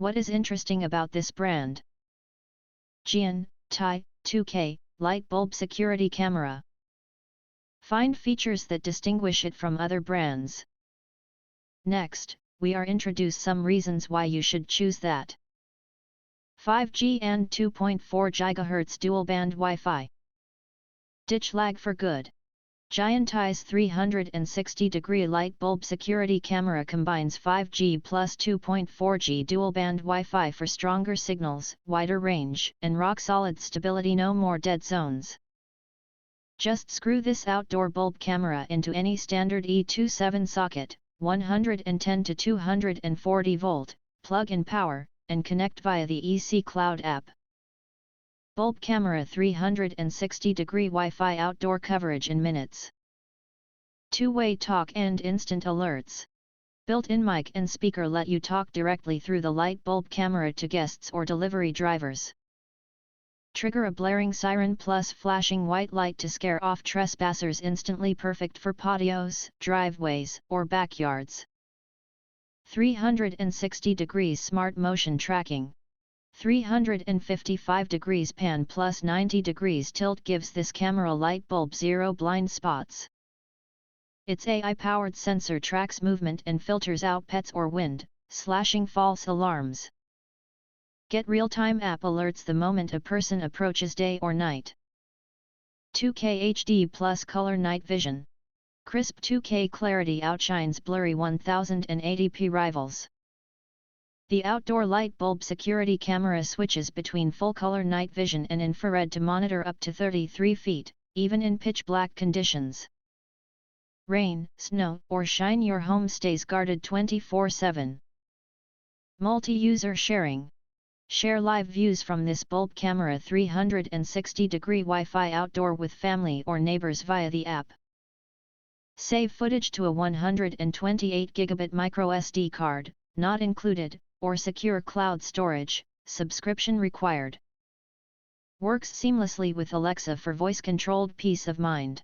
What is interesting about this brand? Gianteye 2K light bulb security camera. Find features that distinguish it from other brands. Next, we are introduce some reasons why you should choose that. 5G and 2.4 GHz dual band Wi-Fi. Ditch lag for good. Gianteye's 360-degree light bulb security camera combines 5G plus 2.4G dual-band Wi-Fi for stronger signals, wider range, and rock-solid stability. No more dead zones. Just screw this outdoor bulb camera into any standard E27 socket, 110 to 240 volt, plug-in power, and connect via the EC Cloud app. Bulb camera 360-degree Wi-Fi outdoor coverage in minutes. Two-way talk and instant alerts. Built-in mic and speaker let you talk directly through the light bulb camera to guests or delivery drivers. Trigger a blaring siren plus flashing white light to scare off trespassers instantly, perfect for patios, driveways, or backyards. 360 degrees smart motion tracking. 355 degrees pan plus 90 degrees tilt gives this camera light bulb zero blind spots. Its AI-powered sensor tracks movement and filters out pets or wind, slashing false alarms. Get real-time app alerts the moment a person approaches day or night. 2K HD plus color night vision. Crisp 2K clarity outshines blurry 1080p rivals. The outdoor light bulb security camera switches between full-color night vision and infrared to monitor up to 33 feet, even in pitch-black conditions. Rain, snow, or shine, your home stays guarded 24/7. Multi-user sharing. Share live views from this bulb camera 360-degree Wi-Fi outdoor with family or neighbors via the app. Save footage to a 128 GB microSD card, not included, or secure cloud storage, subscription required. Works seamlessly with Alexa for voice-controlled peace of mind.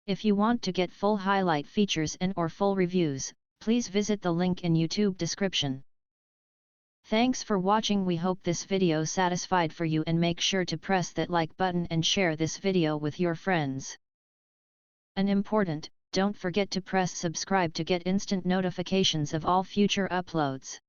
If you want to get full highlight features and/or full reviews, please visit the link in YouTube description. Thanks for watching. We hope this video satisfied for you, and make sure to press that like button and share this video with your friends. And important, don't forget to press subscribe to get instant notifications of all future uploads.